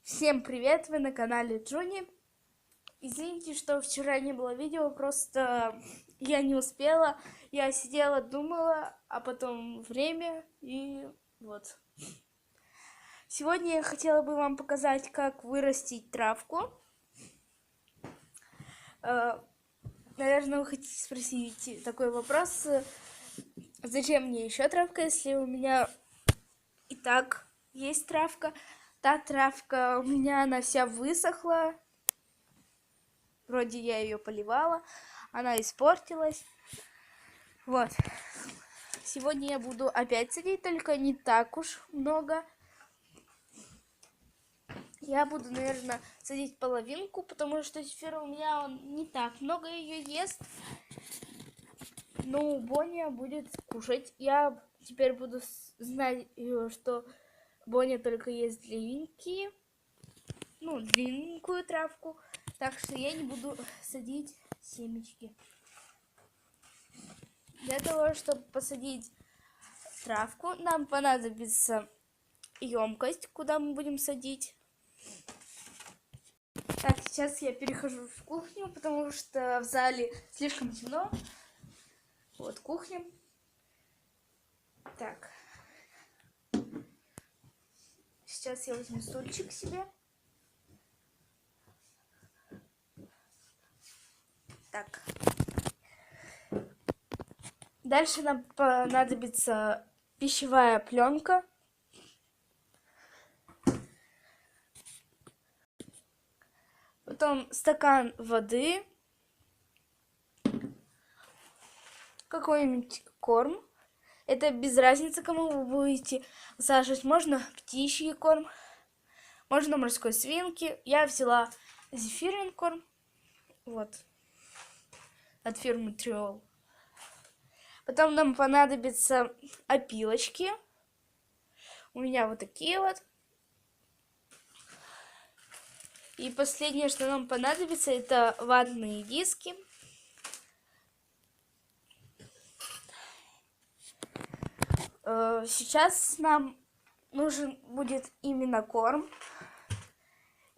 Всем привет, вы на канале Джуни. Извините, что вчера не было видео, просто я не успела. Я сидела, думала, а потом время и вот. Сегодня я хотела бы вам показать, как вырастить травку. Наверное, вы хотите спросить такой вопрос. Зачем мне еще травка, если у меня и так есть травка? Та травка у меня, она вся высохла. Вроде я ее поливала, она испортилась. Вот. Сегодня я буду опять садить, только не так уж много. Я буду, наверное, садить половинку, потому что Зефир у меня он не так много ее ест. Но Боня будет кушать. Я теперь буду знать, что Боня только ест длинненькую травку. Так что я не буду садить семечки. Для того, чтобы посадить травку, нам понадобится емкость, куда мы будем садить. Так, сейчас я перехожу в кухню, потому что в зале слишком темно. Вот кухня. Так. Сейчас я возьму стульчик себе. Так. Дальше нам понадобится пищевая пленка. Потом стакан воды. Какой-нибудь корм. Это без разницы, кому вы будете высаживать. Можно птичий корм, можно морской свинки. Я взяла зефирный корм. Вот. От фирмы Триол. Потом нам понадобятся опилочки. У меня вот такие вот. И последнее, что нам понадобится, это ватные диски. Сейчас нам нужен будет именно корм.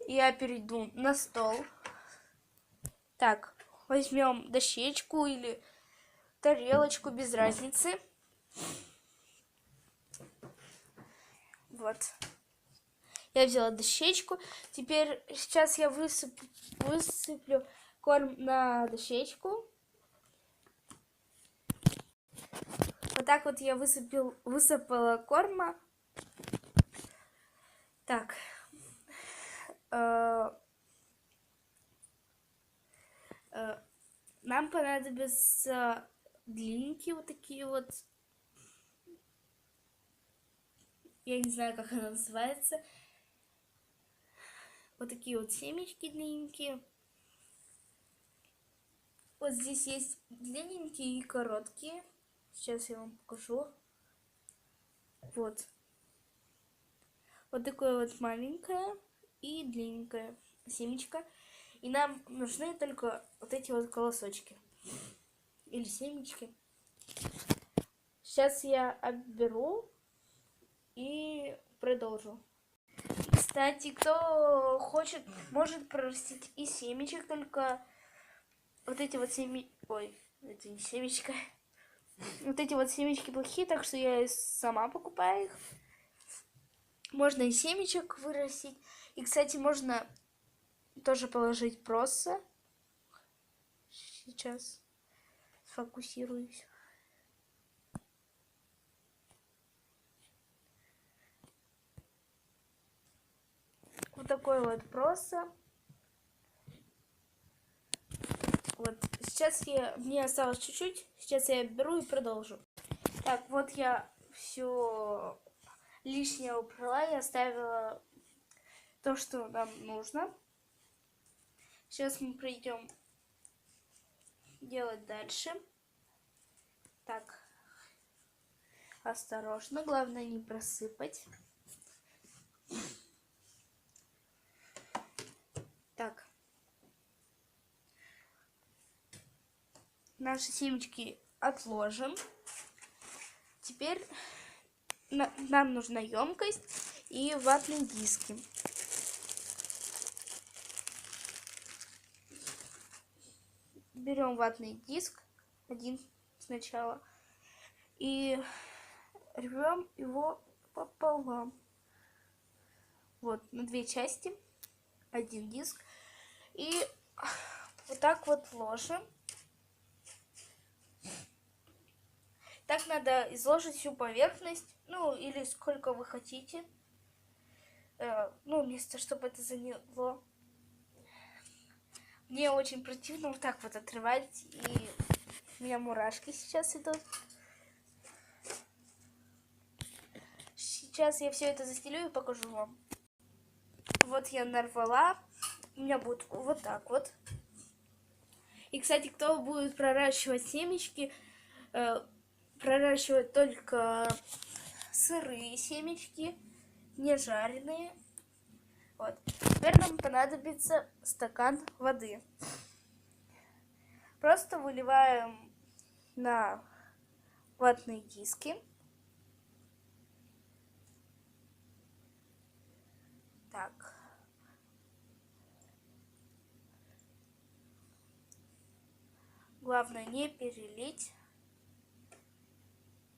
Я перейду на стол. Так, возьмем дощечку или тарелочку, без разницы. Вот. Я взяла дощечку. Теперь сейчас я высыплю корм на дощечку. Вот так вот я высыпала корма. Так. Нам понадобятся длинненькие вот такие вот. Я не знаю, как она называется. Вот такие вот семечки длинненькие. Вот здесь есть длинненькие и короткие. Сейчас я вам покажу. Вот. Вот такое вот маленькое и длинненькое семечко. И нам нужны только вот эти вот колосочки. Или семечки. Сейчас я отберу и продолжу. Кстати, кто хочет, может прорастить и семечек, только вот эти вот семечки... Ой, это не семечко. Вот эти вот семечки плохие, так что я сама покупаю их. Можно и семечек вырастить. И, кстати, можно тоже положить просто. Сейчас сфокусируюсь. Вот такой вот просто. Вот, сейчас мне осталось чуть-чуть. Сейчас я беру и продолжу. Так, вот я все лишнее убрала и оставила то, что нам нужно. Сейчас мы пройдем делать дальше. Так, осторожно, главное не просыпать. Так, наши семечки отложим. Теперь нам нужна емкость и ватные диски. берем ватный диск, один сначала, и рвем его пополам. Вот, на две части, один диск. И вот так вот ложим. Так надо изложить всю поверхность, ну, или сколько вы хотите. Ну, место, чтобы это заняло. Мне очень противно вот так вот отрывать, и у меня мурашки сейчас идут. Сейчас я все это застелю и покажу вам. Вот я нарвала. У меня будет вот так вот. И, кстати, кто будет проращивать семечки, проращивать только сырые семечки, не жареные. Вот. Теперь нам понадобится стакан воды. Просто выливаем на ватные диски. Так. Главное не перелить.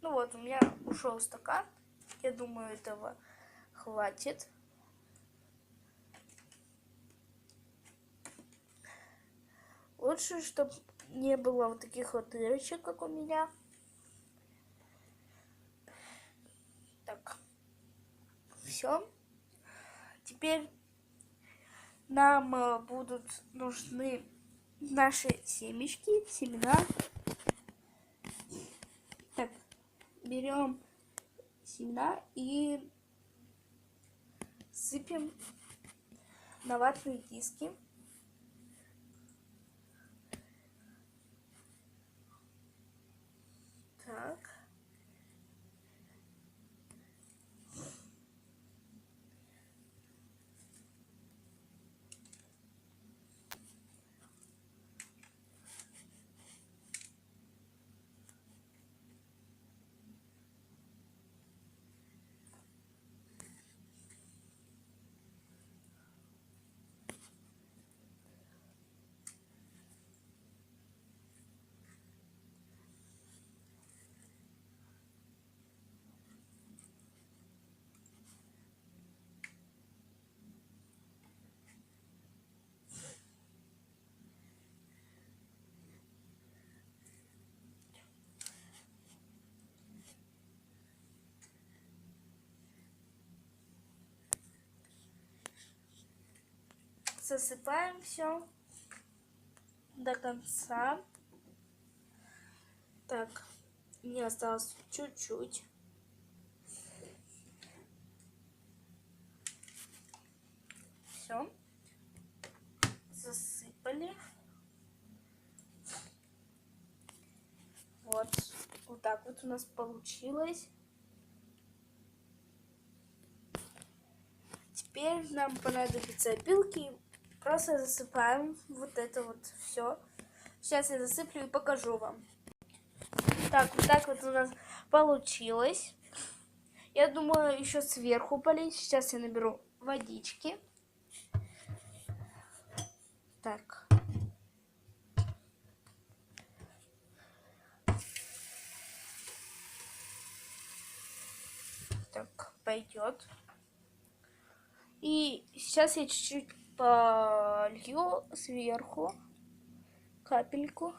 Ну вот, у меня ушел стакан. Я думаю, этого хватит. Лучше, чтобы не было вот таких вот дырочек, как у меня. Так. Все. Теперь нам будут нужны наши семечки, семена. Так, берем семена и сыпем на ватные диски. Так. Засыпаем все до конца. Так, мне осталось чуть-чуть. Все. Засыпали. Вот. Вот так вот у нас получилось. Теперь нам понадобятся опилки. Просто засыпаем вот это вот все. Сейчас я засыплю и покажу вам. Так, вот так вот у нас получилось. Я думаю, еще сверху полить. Сейчас я наберу водички. Так. Так, пойдет. И сейчас я чуть-чуть полью сверху капельку.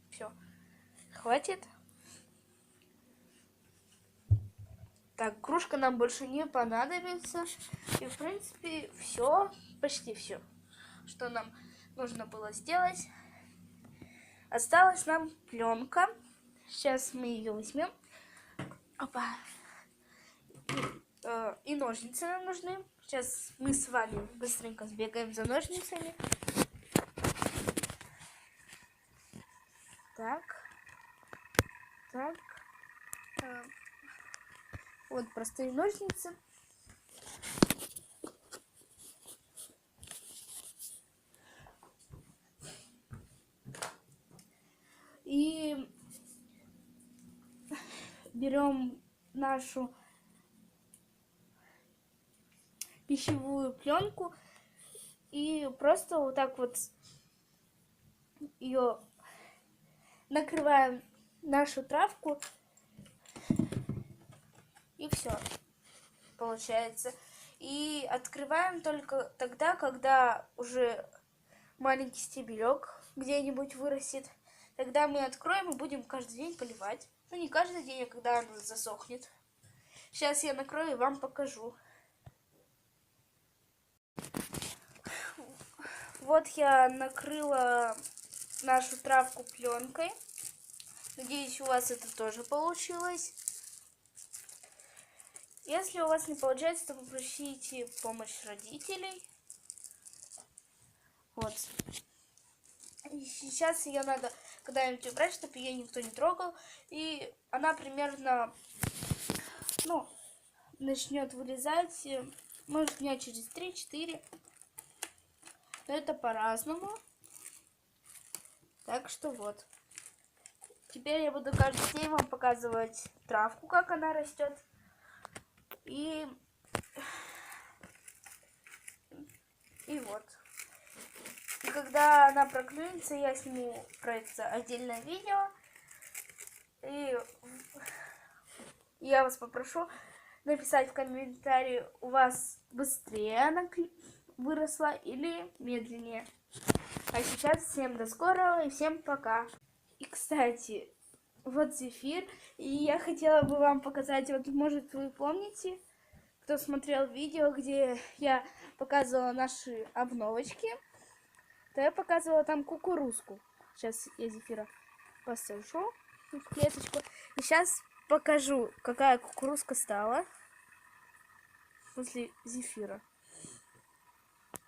Все, хватит. Так, кружка нам больше не понадобится. И, в принципе, все, почти все, что нам нужно было сделать. Осталась нам пленка. Сейчас мы ее возьмем. Опа. И ножницы нам нужны. Сейчас мы с вами быстренько сбегаем за ножницами. Так. Так. Вот простые ножницы. И берем нашу пищевую пленку и просто вот так вот ее накрываем, нашу травку, и все получается. И открываем только тогда, когда уже маленький стебелек где-нибудь вырастет. Тогда мы откроем и будем каждый день поливать. Ну, не каждый день, а когда оно засохнет. Сейчас я накрою и вам покажу. Вот я накрыла нашу травку пленкой. Надеюсь, у вас это тоже получилось. Если у вас не получается, то попросите помощь родителей. Вот. И сейчас ее надо когда-нибудь убрать, чтобы ее никто не трогал. И она примерно, ну, начнет вылезать, может, дня через 3-4. Но это по-разному. Так что вот. Теперь я буду каждый день вам показывать травку, как она растет. И вот. И когда она проклюнется, я сниму про это отдельное видео. И я вас попрошу написать в комментарии, у вас быстрее она выросла или медленнее. А сейчас всем до скорого и всем пока. И, кстати, вот зефир. И я хотела бы вам показать, вот, может, вы помните, кто смотрел видео, где я показывала наши обновочки, то я показывала там кукурузку. Сейчас я зефира посажу в клеточку. И сейчас покажу, какая кукурузка стала после зефира.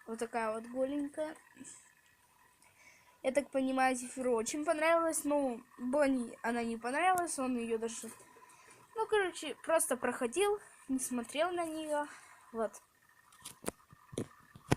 Вот такая вот голенькая. Я так понимаю, зефиру очень понравилось. Ну, Бонни она не понравилась, он ее даже... Ну, короче, просто проходил, не смотрел на нее. Вот.